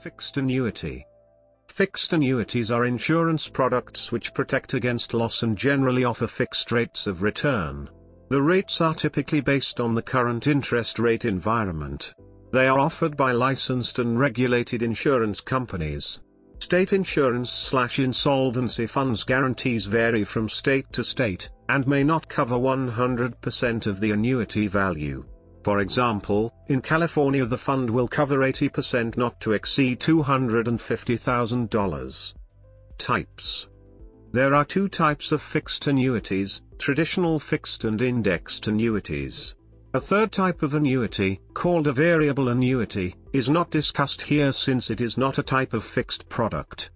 Fixed annuity. Fixed annuities are insurance products which protect against loss and generally offer fixed rates of return. The rates are typically based on the current interest rate environment. They are offered by licensed and regulated insurance companies. State insurance/insolvency funds guarantees vary from state to state, and may not cover 100% of the annuity value. For example, in California the fund will cover 80% not to exceed $250,000. Types. There are two types of fixed annuities, traditional fixed and indexed annuities. A third type of annuity, called a variable annuity, is not discussed here since it is not a type of fixed product.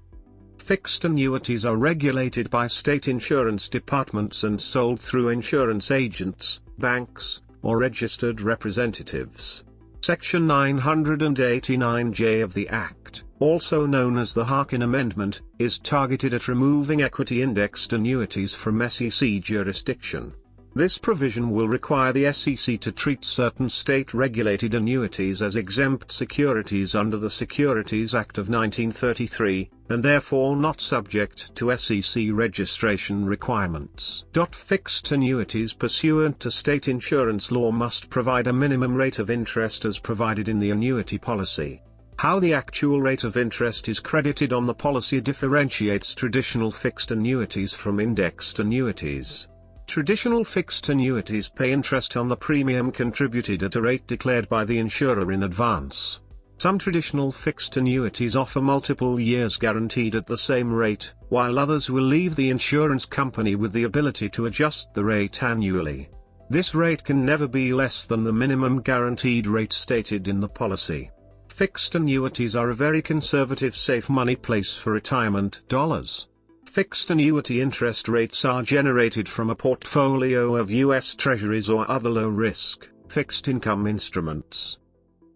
Fixed annuities are regulated by state insurance departments and sold through insurance agents, banks, or registered representatives. Section 989J of the Act, also known as the Harkin Amendment, is targeted at removing equity-indexed annuities from SEC jurisdiction. This provision will require the SEC to treat certain state-regulated annuities as exempt securities under the Securities Act of 1933, and therefore not subject to SEC registration requirements. Fixed annuities pursuant to state insurance law must provide a minimum rate of interest as provided in the annuity policy. How the actual rate of interest is credited on the policy differentiates traditional fixed annuities from indexed annuities. Traditional fixed annuities pay interest on the premium contributed at a rate declared by the insurer in advance. Some traditional fixed annuities offer multiple years guaranteed at the same rate, while others will leave the insurance company with the ability to adjust the rate annually. This rate can never be less than the minimum guaranteed rate stated in the policy. Fixed annuities are a very conservative safe money place for retirement dollars. Fixed annuity interest rates are generated from a portfolio of U.S. Treasuries or other low-risk, fixed-income instruments.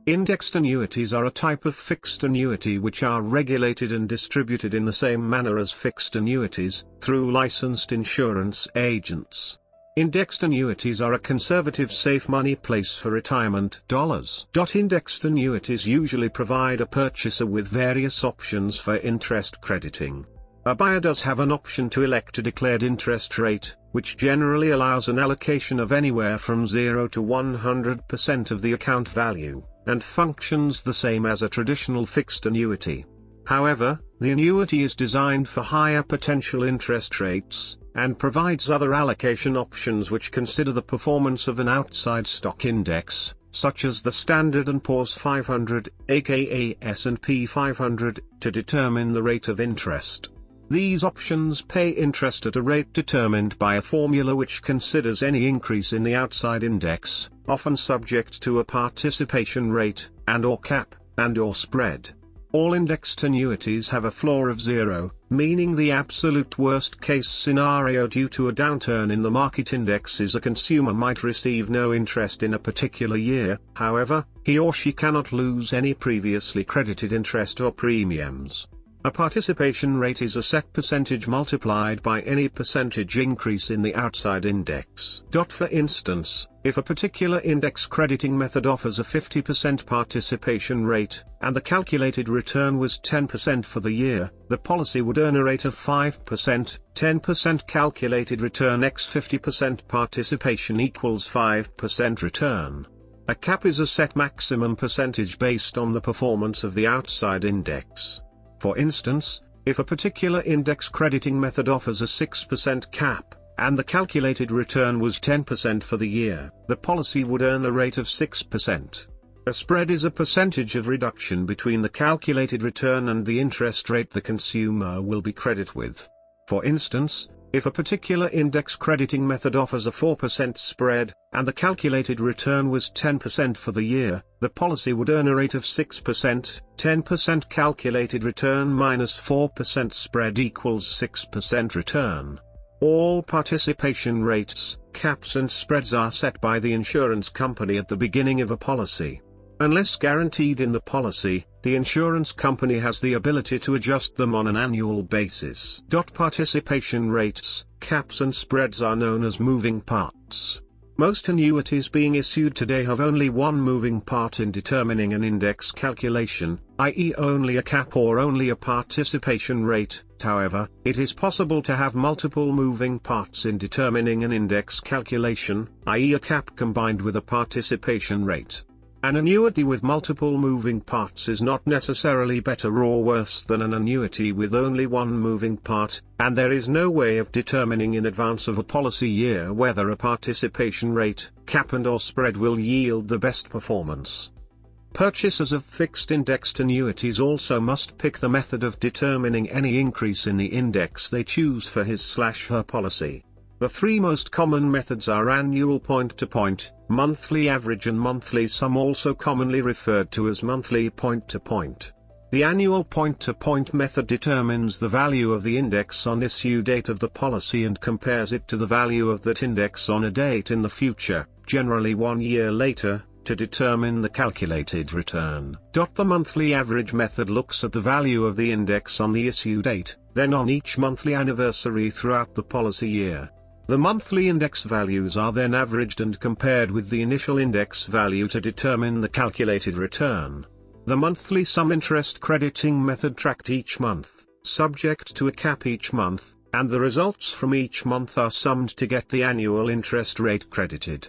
Indexed annuities are a type of fixed annuity which are regulated and distributed in the same manner as fixed annuities, through licensed insurance agents. Indexed annuities are a conservative safe money place for retirement dollars. Indexed annuities usually provide a purchaser with various options for interest crediting. A buyer does have an option to elect a declared interest rate, which generally allows an allocation of anywhere from 0 to 100% of the account value, and functions the same as a traditional fixed annuity. However, the annuity is designed for higher potential interest rates, and provides other allocation options which consider the performance of an outside stock index, such as the Standard & Poor's 500, aka S&P 500, to determine the rate of interest. These options pay interest at a rate determined by a formula which considers any increase in the outside index, often subject to a participation rate, and/or cap, and/or spread. All indexed annuities have a floor of 0, meaning the absolute worst-case scenario due to a downturn in the market index is a consumer might receive no interest in a particular year. However, he or she cannot lose any previously credited interest or premiums. A participation rate is a set percentage multiplied by any percentage increase in the outside index. For instance, if a particular index crediting method offers a 50% participation rate, and the calculated return was 10% for the year, the policy would earn a rate of 5%, 10% calculated return x 50% participation equals 5% return. A cap is a set maximum percentage based on the performance of the outside index. For instance, if a particular index crediting method offers a 6% cap, and the calculated return was 10% for the year, the policy would earn a rate of 6%. A spread is a percentage of reduction between the calculated return and the interest rate the consumer will be credited with. For instance, if a particular index crediting method offers a 4% spread, and the calculated return was 10% for the year, the policy would earn a rate of 6%, 10% calculated return minus 4% spread equals 6% return. All participation rates, caps and spreads are set by the insurance company at the beginning of a policy. Unless guaranteed in the policy, the insurance company has the ability to adjust them on an annual basis. Participation rates, caps and spreads are known as moving parts. Most annuities being issued today have only one moving part in determining an index calculation, i.e. only a cap or only a participation rate. However, it is possible to have multiple moving parts in determining an index calculation, i.e. a cap combined with a participation rate. An annuity with multiple moving parts is not necessarily better or worse than an annuity with only one moving part, and there is no way of determining in advance of a policy year whether a participation rate, cap and/or spread will yield the best performance. Purchasers of fixed indexed annuities also must pick the method of determining any increase in the index they choose for his/her policy. The three most common methods are annual point-to-point, monthly average and monthly sum, also commonly referred to as monthly point-to-point. The annual point-to-point method determines the value of the index on issue date of the policy and compares it to the value of that index on a date in the future, generally 1 year later, to determine the calculated return. The monthly average method looks at the value of the index on the issue date, then on each monthly anniversary throughout the policy year. The monthly index values are then averaged and compared with the initial index value to determine the calculated return. The monthly sum interest crediting method tracked each month, subject to a cap each month, and the results from each month are summed to get the annual interest rate credited.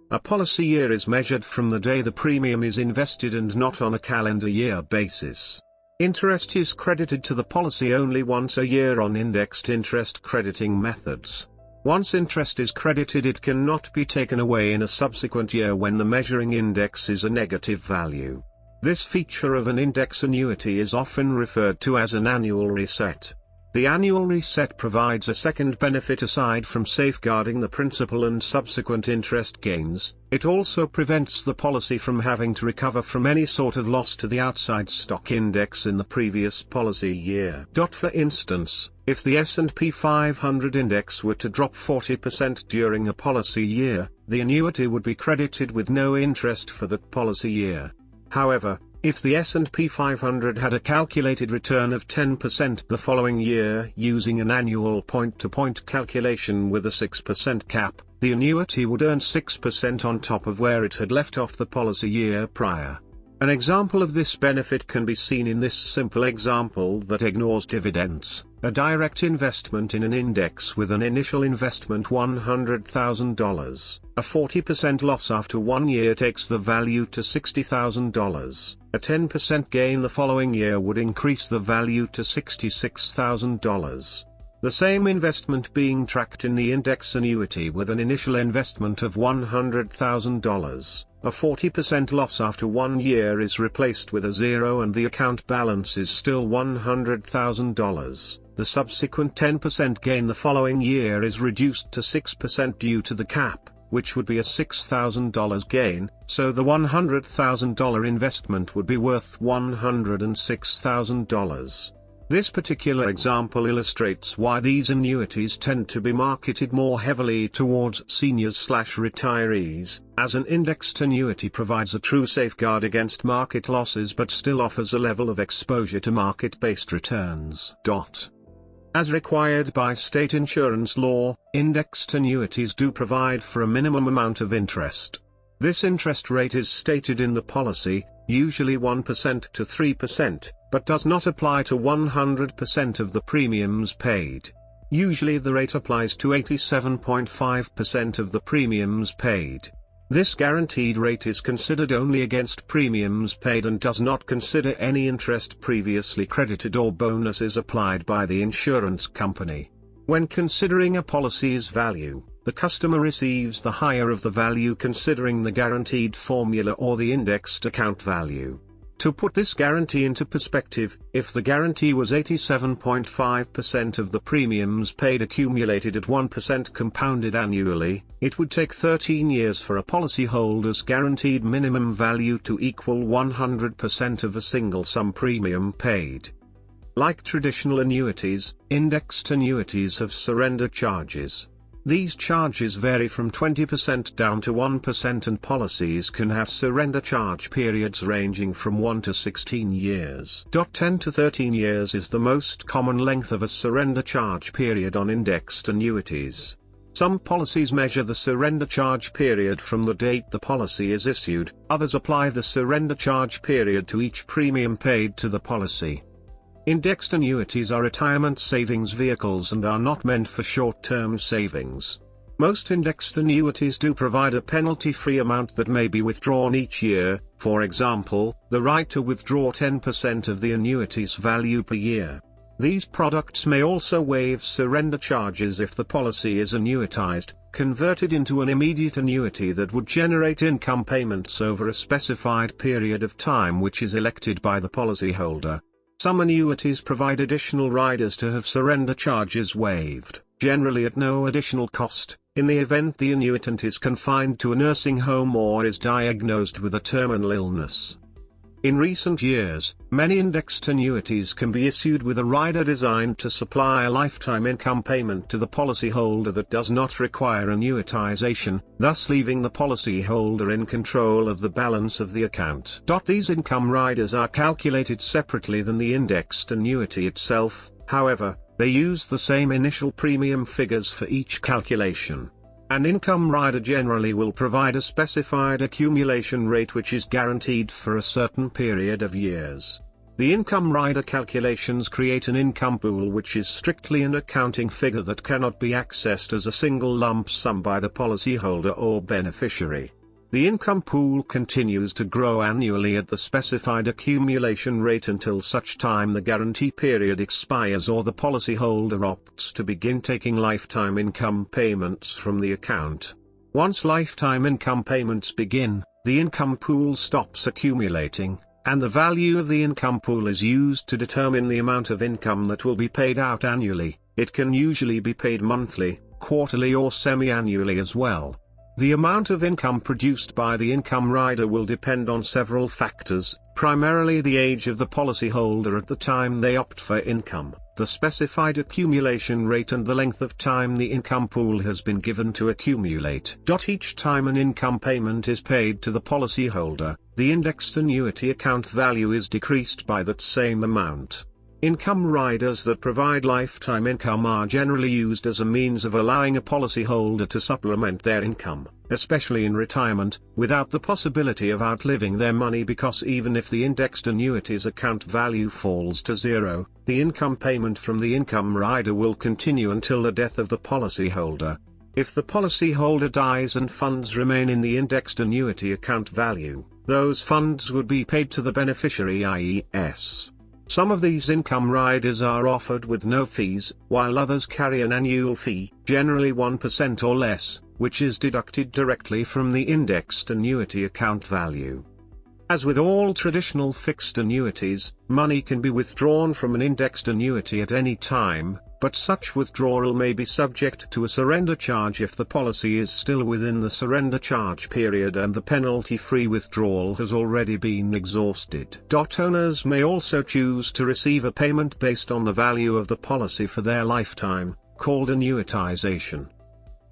A policy year is measured from the day the premium is invested and not on a calendar year basis. Interest is credited to the policy only once a year on indexed interest crediting methods. Once interest is credited, it cannot be taken away in a subsequent year when the measuring index is a negative value. This feature of an index annuity is often referred to as an annual reset. The annual reset provides a second benefit aside from safeguarding the principal and subsequent interest gains. It also prevents the policy from having to recover from any sort of loss to the outside stock index in the previous policy year. For instance, if the S&P 500 index were to drop 40% during a policy year, the annuity would be credited with no interest for that policy year. However, if the S&P 500 had a calculated return of 10% the following year using an annual point-to-point calculation with a 6% cap, the annuity would earn 6% on top of where it had left off the policy year prior. An example of this benefit can be seen in this simple example that ignores dividends. A direct investment in an index with an initial investment $100,000. A 40% loss after 1 year takes the value to $60,000. A 10% gain the following year would increase the value to $66,000. The same investment being tracked in the index annuity with an initial investment of $100,000. A 40% loss after 1 year is replaced with a zero and the account balance is still $100,000. The subsequent 10% gain the following year is reduced to 6% due to the cap, which would be a $6,000 gain, so the $100,000 investment would be worth $106,000. This particular example illustrates why these annuities tend to be marketed more heavily towards seniors/retirees, as an indexed annuity provides a true safeguard against market losses but still offers a level of exposure to market-based returns. As required by state insurance law, indexed annuities do provide for a minimum amount of interest. This interest rate is stated in the policy, usually 1% to 3%, but does not apply to 100% of the premiums paid. Usually the rate applies to 87.5% of the premiums paid. This guaranteed rate is considered only against premiums paid and does not consider any interest previously credited or bonuses applied by the insurance company. When considering a policy's value, the customer receives the higher of the value considering the guaranteed formula or the indexed account value. To put this guarantee into perspective, if the guarantee was 87.5% of the premiums paid accumulated at 1% compounded annually, it would take 13 years for a policyholder's guaranteed minimum value to equal 100% of a single sum premium paid. Like traditional annuities, indexed annuities have surrender charges. These charges vary from 20% down to 1% and policies can have surrender charge periods ranging from 1 to 16 years. 10 to 13 years is the most common length of a surrender charge period on indexed annuities. Some policies measure the surrender charge period from the date the policy is issued, others apply the surrender charge period to each premium paid to the policy. Indexed annuities are retirement savings vehicles and are not meant for short-term savings. Most indexed annuities do provide a penalty-free amount that may be withdrawn each year, for example, the right to withdraw 10% of the annuity's value per year. These products may also waive surrender charges if the policy is annuitized, converted into an immediate annuity that would generate income payments over a specified period of time which is elected by the policyholder. Some annuities provide additional riders to have surrender charges waived, generally at no additional cost, in the event the annuitant is confined to a nursing home or is diagnosed with a terminal illness. In recent years, many indexed annuities can be issued with a rider designed to supply a lifetime income payment to the policyholder that does not require annuitization, thus leaving the policyholder in control of the balance of the account. These income riders are calculated separately than the indexed annuity itself, however, they use the same initial premium figures for each calculation. An income rider generally will provide a specified accumulation rate which is guaranteed for a certain period of years. The income rider calculations create an income pool which is strictly an accounting figure that cannot be accessed as a single lump sum by the policyholder or beneficiary. The income pool continues to grow annually at the specified accumulation rate until such time the guarantee period expires or the policyholder opts to begin taking lifetime income payments from the account. Once lifetime income payments begin, the income pool stops accumulating, and the value of the income pool is used to determine the amount of income that will be paid out annually. It can usually be paid monthly, quarterly or semi-annually as well. The amount of income produced by the income rider will depend on several factors, primarily the age of the policyholder at the time they opt for income, the specified accumulation rate and the length of time the income pool has been given to accumulate. Each time an income payment is paid to the policyholder, the indexed annuity account value is decreased by that same amount. Income riders that provide lifetime income are generally used as a means of allowing a policyholder to supplement their income, especially in retirement, without the possibility of outliving their money, because even if the indexed annuity's account value falls to zero, the income payment from the income rider will continue until the death of the policyholder. If the policyholder dies and funds remain in the indexed annuity account value, those funds would be paid to the beneficiary, i.e.s. Some of these income riders are offered with no fees, while others carry an annual fee, generally 1% or less, which is deducted directly from the indexed annuity account value. As with all traditional fixed annuities, money can be withdrawn from an indexed annuity at any time, but such withdrawal may be subject to a surrender charge if the policy is still within the surrender charge period and the penalty-free withdrawal has already been exhausted. Owners may also choose to receive a payment based on the value of the policy for their lifetime, called annuitization.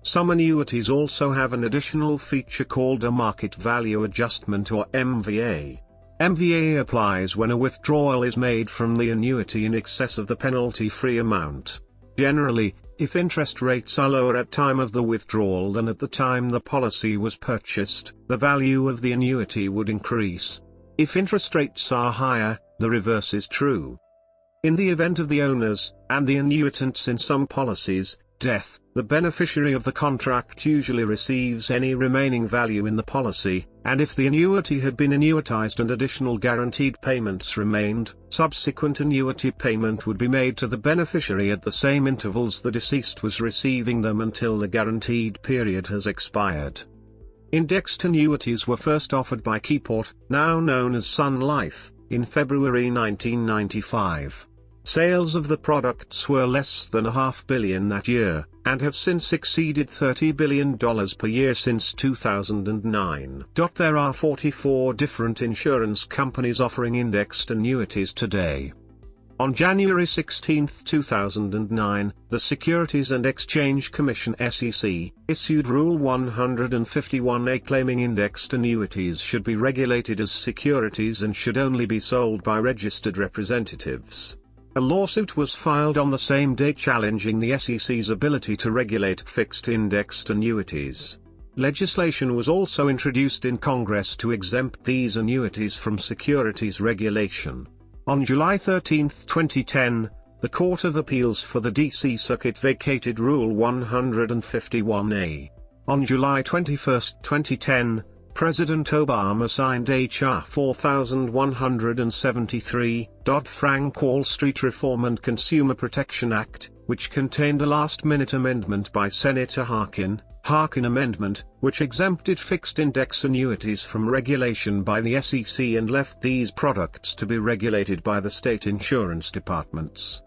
Some annuities also have an additional feature called a market value adjustment, or MVA. MVA applies when a withdrawal is made from the annuity in excess of the penalty-free amount. Generally, if interest rates are lower at time of the withdrawal than at the time the policy was purchased, the value of the annuity would increase. If interest rates are higher, the reverse is true. In the event of the owners, and the annuitants in some policies, death, the beneficiary of the contract usually receives any remaining value in the policy, and if the annuity had been annuitized and additional guaranteed payments remained, subsequent annuity payment would be made to the beneficiary at the same intervals the deceased was receiving them until the guaranteed period has expired. Indexed annuities were first offered by Keyport, now known as Sun Life, in February 1995. Sales of the products were less than $500 million that year, and have since exceeded $30 billion per year since 2009. There are 44 different insurance companies offering indexed annuities today. On January 16, 2009, the Securities and Exchange Commission (SEC) issued Rule 151A claiming indexed annuities should be regulated as securities and should only be sold by registered representatives. A lawsuit was filed on the same day challenging the SEC's ability to regulate fixed-indexed annuities. Legislation was also introduced in Congress to exempt these annuities from securities regulation. On July 13, 2010, the Court of Appeals for the D.C. Circuit vacated Rule 151A. On July 21, 2010, President Obama signed H.R. 4173, Dodd-Frank Wall Street Reform and Consumer Protection Act, which contained a last-minute amendment by Senator Harkin Amendment, which exempted fixed-index annuities from regulation by the SEC and left these products to be regulated by the state insurance departments.